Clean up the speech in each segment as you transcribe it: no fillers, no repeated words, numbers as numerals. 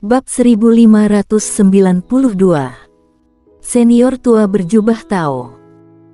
Bab 1592. Senior tua berjubah Tao.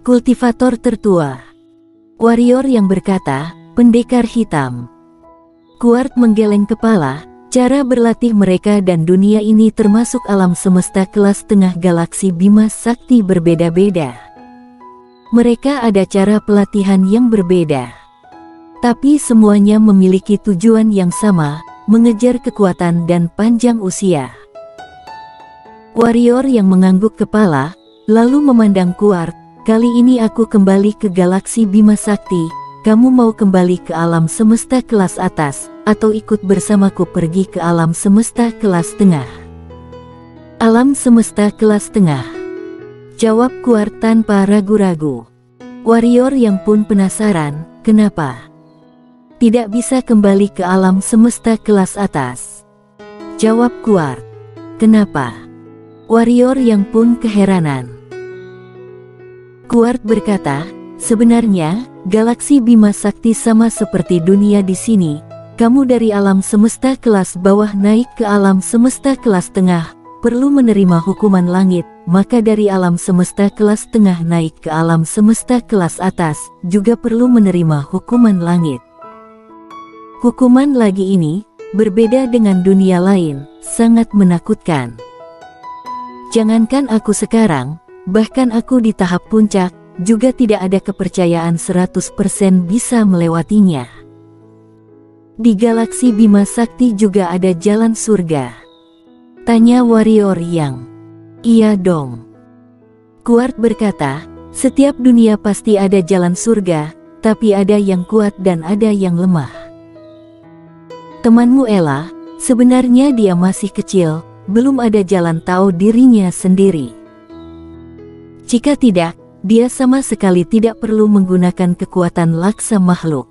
Kultivator tertua. Warrior yang berkata, pendekar hitam. Kuart menggeleng kepala. Cara berlatih mereka dan dunia ini termasuk alam semesta kelas tengah galaksi Bima Sakti berbeda-beda. Mereka ada cara pelatihan yang berbeda. Tapi semuanya memiliki tujuan yang sama, mengejar kekuatan dan panjang usia. Warrior yang mengangguk kepala, lalu memandang Kuart, kali ini aku kembali ke galaksi Bima Sakti, kamu mau kembali ke alam semesta kelas atas, atau ikut bersamaku pergi ke alam semesta kelas tengah? Alam semesta kelas tengah, jawab Kuart tanpa ragu-ragu. Warrior yang pun penasaran, kenapa tidak bisa kembali ke alam semesta kelas atas? Jawab Kuart. Kenapa? Warrior yang pun keheranan. Kuart berkata, sebenarnya, galaksi Bima Sakti sama seperti dunia di sini. Kamu dari alam semesta kelas bawah naik ke alam semesta kelas tengah, perlu menerima hukuman langit, maka dari alam semesta kelas tengah naik ke alam semesta kelas atas, juga perlu menerima hukuman langit. Hukuman lagi ini, berbeda dengan dunia lain, sangat menakutkan. Jangankan aku sekarang, bahkan aku di tahap puncak, juga tidak ada kepercayaan 100% bisa melewatinya. Di galaksi Bima Sakti juga ada jalan surga? Tanya warrior yang. Iya dong. Kuart berkata, setiap dunia pasti ada jalan surga, tapi ada yang kuat dan ada yang lemah. Temanmu Ella, sebenarnya dia masih kecil, belum ada jalan tahu dirinya sendiri. Jika tidak, dia sama sekali tidak perlu menggunakan kekuatan laksa makhluk.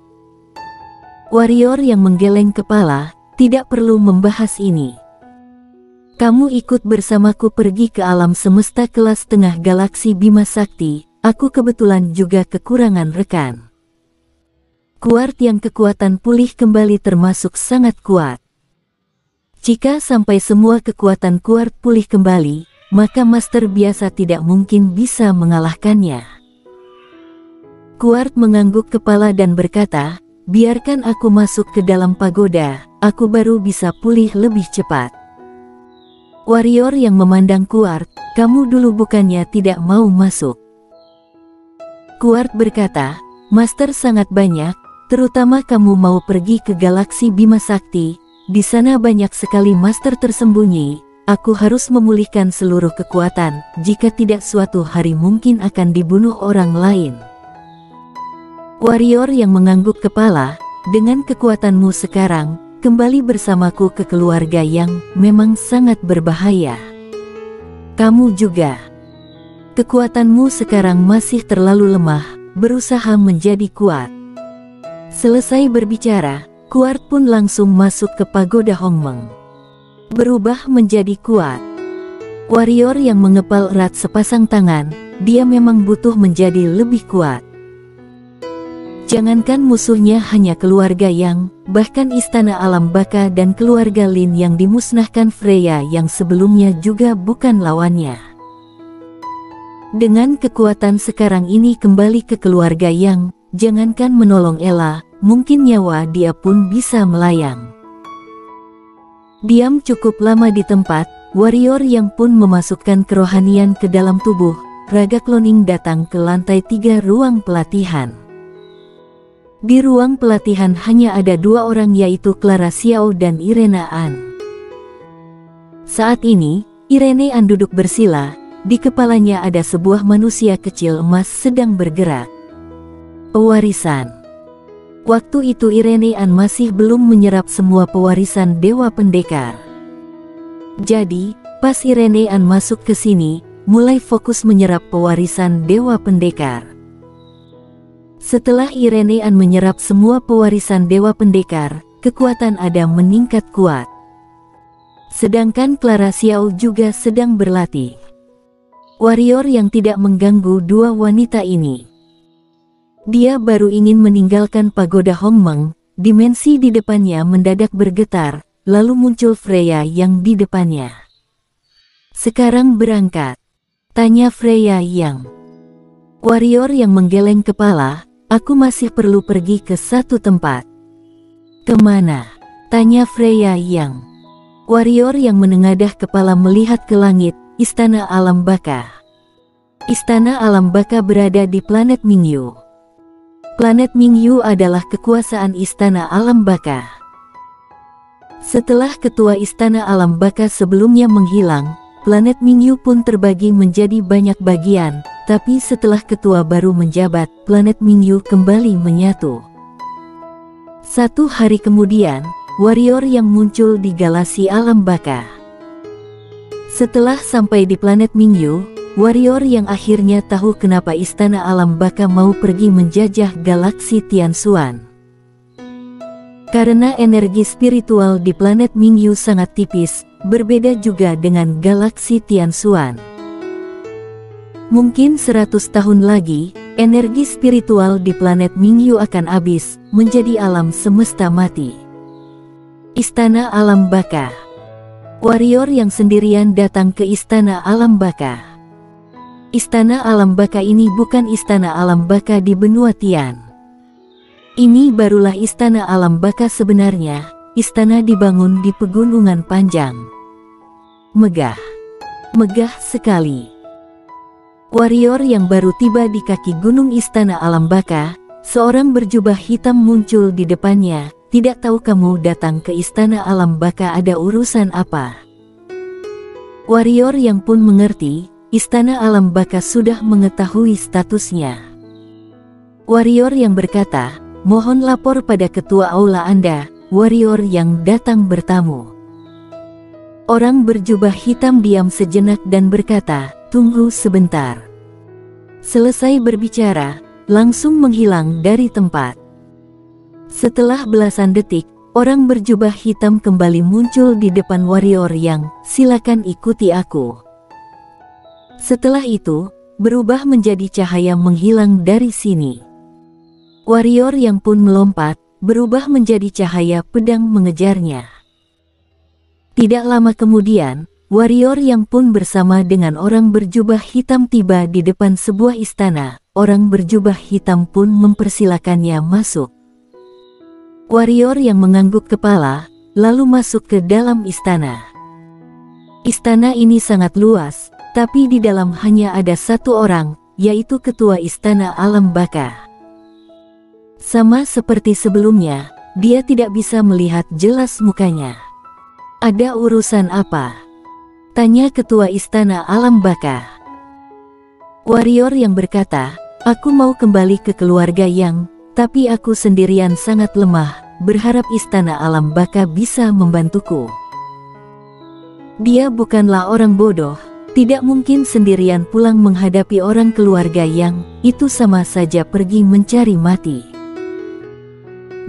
Warrior yang menggeleng kepala, tidak perlu membahas ini. Kamu ikut bersamaku pergi ke alam semesta kelas tengah galaksi Bima Sakti, aku kebetulan juga kekurangan rekan. Kuart yang kekuatan pulih kembali termasuk sangat kuat. Jika sampai semua kekuatan Kuart pulih kembali, maka master biasa tidak mungkin bisa mengalahkannya. Kuart mengangguk kepala dan berkata, biarkan aku masuk ke dalam pagoda, aku baru bisa pulih lebih cepat. Warrior yang memandang Kuart, kamu dulu bukannya tidak mau masuk? Kuart berkata, master sangat banyak, terutama kamu mau pergi ke galaksi Bima Sakti, di sana banyak sekali master tersembunyi, aku harus memulihkan seluruh kekuatan, jika tidak suatu hari mungkin akan dibunuh orang lain. Warrior yang mengangguk kepala, dengan kekuatanmu sekarang, kembali bersamaku ke keluarga yang memang sangat berbahaya. Kamu juga. Kekuatanmu sekarang masih terlalu lemah, berusaha menjadi kuat. Selesai berbicara, Kuart pun langsung masuk ke pagoda Hongmeng. Berubah menjadi kuat. Warrior yang mengepal erat sepasang tangan, dia memang butuh menjadi lebih kuat. Jangankan musuhnya hanya keluarga Yang, bahkan istana alam baka dan keluarga Lin yang dimusnahkan Freya yang sebelumnya juga bukan lawannya. Dengan kekuatan sekarang ini kembali ke keluarga Yang, jangankan menolong Ella, mungkin nyawa dia pun bisa melayang. Diam cukup lama di tempat, warrior yang pun memasukkan kerohanian ke dalam tubuh, raga cloning datang ke lantai 3 ruang pelatihan. Di ruang pelatihan hanya ada 2 orang yaitu Clara Xiao dan Irene An. Saat ini, Irene An duduk bersila, di kepalanya ada sebuah manusia kecil emas sedang bergerak. Pewarisan. Waktu itu Irene An masih belum menyerap semua pewarisan Dewa Pendekar. Jadi, pas Irene An masuk ke sini, mulai fokus menyerap pewarisan Dewa Pendekar. Setelah Irene An menyerap semua pewarisan Dewa Pendekar, kekuatan Adam meningkat kuat. Sedangkan Clara Xiao juga sedang berlatih. Warrior yang tidak mengganggu 2 wanita ini. Dia baru ingin meninggalkan pagoda Hongmeng, dimensi di depannya mendadak bergetar, lalu muncul Freya yang di depannya. "Sekarang berangkat?" tanya Freya yang. Warrior yang menggeleng kepala, "Aku masih perlu pergi ke satu tempat." "Kemana?" tanya Freya yang. Warrior yang menengadah kepala melihat ke langit, "Istana Alam Baka." Istana Alam Baka berada di planet Mingyu. Planet Mingyu adalah kekuasaan Istana Alam Baka. Setelah ketua Istana Alam Baka sebelumnya menghilang, planet Mingyu pun terbagi menjadi banyak bagian, tapi setelah ketua baru menjabat, planet Mingyu kembali menyatu. Satu hari kemudian, warrior yang muncul di galaksi Alam Baka. Setelah sampai di planet Mingyu, warrior yang akhirnya tahu kenapa Istana Alam Baka mau pergi menjajah galaksi Tianxuan. Karena energi spiritual di planet Mingyu sangat tipis, berbeda juga dengan galaksi Tianxuan. Mungkin 100 tahun lagi, energi spiritual di planet Mingyu akan habis, menjadi alam semesta mati. Istana Alam Baka. Warrior yang sendirian datang ke Istana Alam Baka. Istana Alam Baka ini bukan Istana Alam Baka di benua Tian. Ini barulah Istana Alam Baka sebenarnya. Istana dibangun di pegunungan panjang. Megah. Megah sekali. Warrior yang baru tiba di kaki gunung Istana Alam Baka, seorang berjubah hitam muncul di depannya. "Tidak tahu kamu datang ke Istana Alam Baka ada urusan apa?" Warrior yang pun mengerti, Istana Alam Baka sudah mengetahui statusnya. Warrior yang berkata, "Mohon lapor pada ketua aula Anda." Warrior yang datang bertamu. Orang berjubah hitam diam sejenak dan berkata, "Tunggu sebentar." Selesai berbicara, langsung menghilang dari tempat. Setelah belasan detik, orang berjubah hitam kembali muncul di depan warrior yang, "Silakan ikuti aku." Setelah itu, berubah menjadi cahaya menghilang dari sini. Warrior yang pun melompat, berubah menjadi cahaya pedang mengejarnya. Tidak lama kemudian, warrior yang pun bersama dengan orang berjubah hitam tiba di depan sebuah istana. Orang berjubah hitam pun mempersilakannya masuk. Warrior yang mengangguk kepala, lalu masuk ke dalam istana. Istana ini sangat luas, tapi di dalam hanya ada satu orang, yaitu ketua Istana Alam Baka. Sama seperti sebelumnya, dia tidak bisa melihat jelas mukanya. "Ada urusan apa?" tanya ketua Istana Alam Baka. Warrior yang berkata, "Aku mau kembali ke keluarga yang, tapi aku sendirian sangat lemah, berharap Istana Alam Baka bisa membantuku." Dia bukanlah orang bodoh, tidak mungkin sendirian pulang menghadapi orang keluarga yang, itu sama saja pergi mencari mati.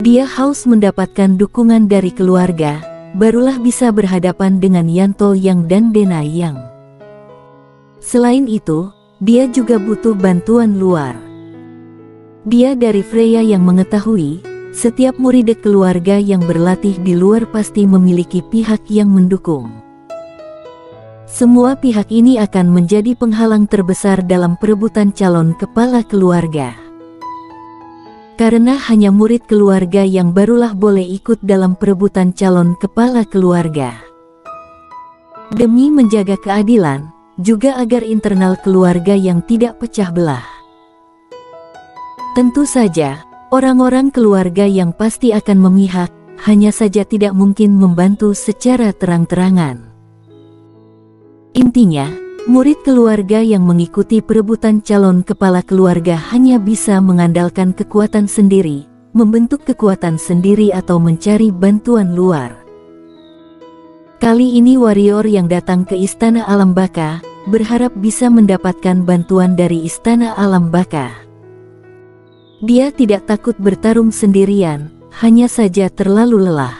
Dia haus mendapatkan dukungan dari keluarga, barulah bisa berhadapan dengan Yanto Yang dan Dena Yang. Selain itu, dia juga butuh bantuan luar. Dia dari Freya yang mengetahui, setiap murid keluarga yang berlatih di luar pasti memiliki pihak yang mendukung. Semua pihak ini akan menjadi penghalang terbesar dalam perebutan calon kepala keluarga. Karena hanya murid keluarga yang barulah boleh ikut dalam perebutan calon kepala keluarga. Demi menjaga keadilan, juga agar internal keluarga yang tidak pecah belah. Tentu saja, orang-orang keluarga yang pasti akan memihak, hanya saja tidak mungkin membantu secara terang-terangan. Intinya, murid keluarga yang mengikuti perebutan calon kepala keluarga hanya bisa mengandalkan kekuatan sendiri, membentuk kekuatan sendiri atau mencari bantuan luar. Kali ini warrior yang datang ke Istana Alam Baka, berharap bisa mendapatkan bantuan dari Istana Alam Baka. Dia tidak takut bertarung sendirian, hanya saja terlalu lelah.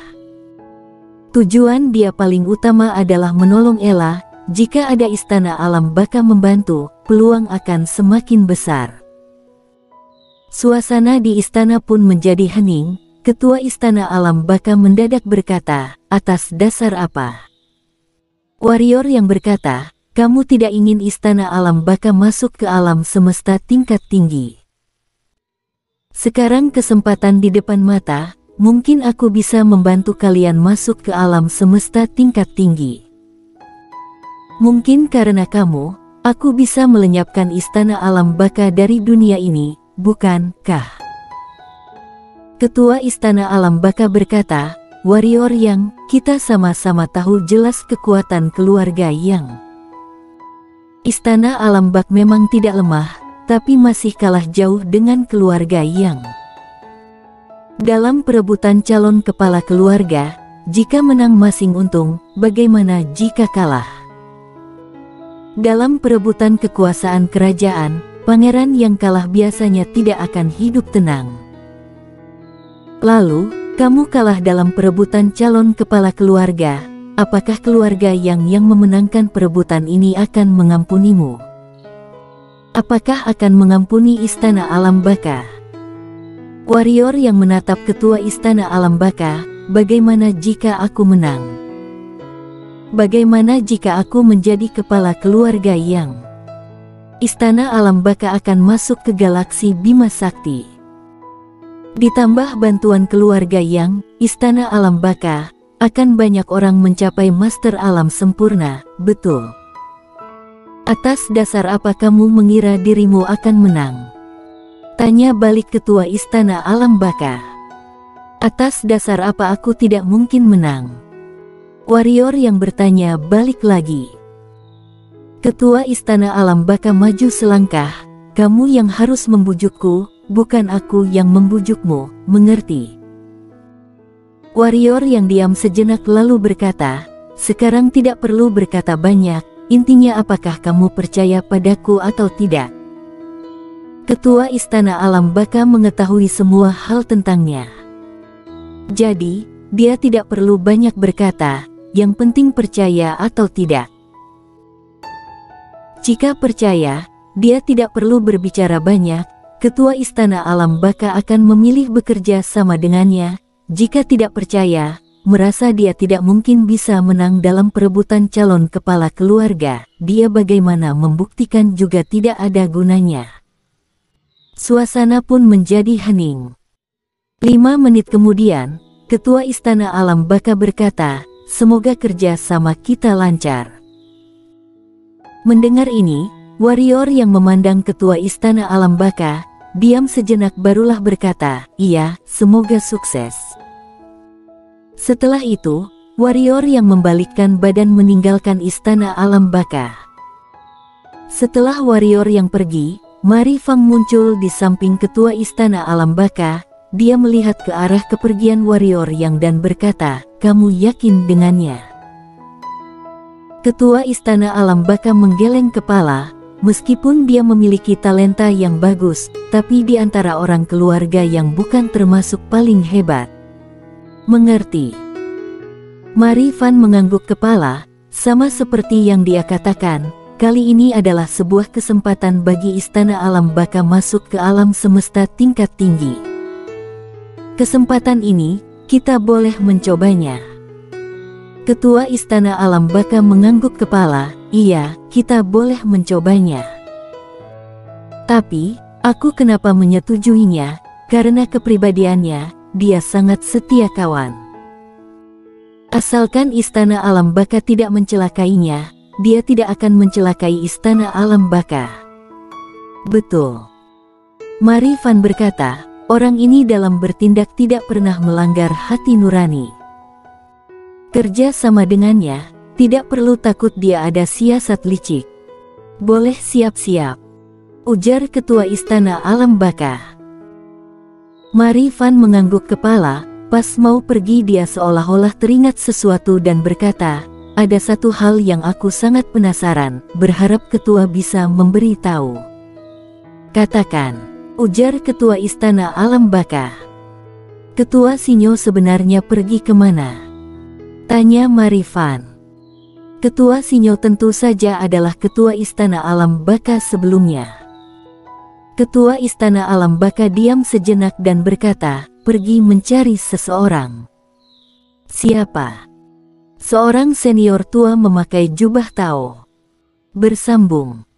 Tujuan dia paling utama adalah menolong Ella. Jika ada Istana Alam Baka membantu, peluang akan semakin besar. Suasana di istana pun menjadi hening, Ketua Istana Alam Baka mendadak berkata, "Atas dasar apa?" Warrior yang berkata, "Kamu tidak ingin Istana Alam Baka masuk ke alam semesta tingkat tinggi. Sekarang kesempatan di depan mata, mungkin aku bisa membantu kalian masuk ke alam semesta tingkat tinggi. Mungkin karena kamu, aku bisa melenyapkan Istana Alam Baka dari dunia ini, bukankah?" Ketua Istana Alam Baka berkata, "Warrior Yang, kita sama-sama tahu jelas kekuatan keluarga Yang. Istana Alam Baka memang tidak lemah, tapi masih kalah jauh dengan keluarga Yang. Dalam perebutan calon kepala keluarga, jika menang masing untung, bagaimana jika kalah? Dalam perebutan kekuasaan kerajaan, pangeran yang kalah biasanya tidak akan hidup tenang. Lalu, kamu kalah dalam perebutan calon kepala keluarga. Apakah keluarga yang memenangkan perebutan ini akan mengampunimu? Apakah akan mengampuni Istana Alam Baka?" Warrior yang menatap Ketua Istana Alam Baka, "Bagaimana jika aku menang? Bagaimana jika aku menjadi kepala keluarga Yang? Istana Alam Baka akan masuk ke galaksi Bima Sakti. Ditambah bantuan keluarga Yang, Istana Alam Baka, akan banyak orang mencapai Master Alam Sempurna, betul. Atas dasar apa kamu mengira dirimu akan menang?" Tanya balik Ketua Istana Alam Baka. "Atas dasar apa aku tidak mungkin menang?" Warrior yang bertanya balik lagi. Ketua Istana Alam Baka maju selangkah, "Kamu yang harus membujukku, bukan aku yang membujukmu, mengerti?" Warrior yang diam sejenak lalu berkata, "Sekarang tidak perlu berkata banyak, intinya apakah kamu percaya padaku atau tidak?" Ketua Istana Alam Baka mengetahui semua hal tentangnya. Jadi, dia tidak perlu banyak berkata, yang penting percaya atau tidak. Jika percaya, dia tidak perlu berbicara banyak. Ketua Istana Alam Baka akan memilih bekerja sama dengannya. Jika tidak percaya, merasa dia tidak mungkin bisa menang dalam perebutan calon kepala keluarga, dia bagaimana membuktikan juga tidak ada gunanya. Suasana pun menjadi hening. 5 menit kemudian, Ketua Istana Alam Baka berkata, "Semoga kerja sama kita lancar." Mendengar ini, warrior yang memandang Ketua Istana Alam Baka, diam sejenak barulah berkata, "Iya, semoga sukses." Setelah itu, warrior yang membalikkan badan meninggalkan Istana Alam Baka. Setelah warrior yang pergi, Mari Fang muncul di samping Ketua Istana Alam Baka. Dia melihat ke arah kepergian warrior yang dan berkata, "Kamu yakin dengannya?" Ketua Istana Alam Baka menggeleng kepala. Meskipun dia memiliki talenta yang bagus, tapi di antara orang keluarga yang bukan termasuk paling hebat. Mengerti? Mari Fan mengangguk kepala, sama seperti yang dia katakan, kali ini adalah sebuah kesempatan bagi Istana Alam Baka masuk ke alam semesta tingkat tinggi. Kesempatan ini, kita boleh mencobanya. Ketua Istana Alam Baka mengangguk kepala, "Iya, kita boleh mencobanya. Tapi, aku kenapa menyetujuinya? Karena kepribadiannya, dia sangat setia kawan. Asalkan Istana Alam Baka tidak mencelakainya, dia tidak akan mencelakai Istana Alam Baka." Betul. Mari Fan berkata, orang ini dalam bertindak tidak pernah melanggar hati nurani. Kerja sama dengannya, tidak perlu takut dia ada siasat licik. Boleh siap-siap, ujar Ketua Istana Alam Baka. Mari Fan mengangguk kepala, pas mau pergi dia seolah-olah teringat sesuatu dan berkata, "Ada satu hal yang aku sangat penasaran, berharap Ketua bisa memberi tahu." "Katakan," ujar Ketua Istana Alam Baka. "Ketua Sinyo sebenarnya pergi kemana?" tanya Mari Fan. Ketua Sinyo tentu saja adalah Ketua Istana Alam Baka sebelumnya. Ketua Istana Alam Baka diam sejenak dan berkata, pergi mencari seseorang. Siapa? Seorang senior tua memakai jubah Tao. Bersambung.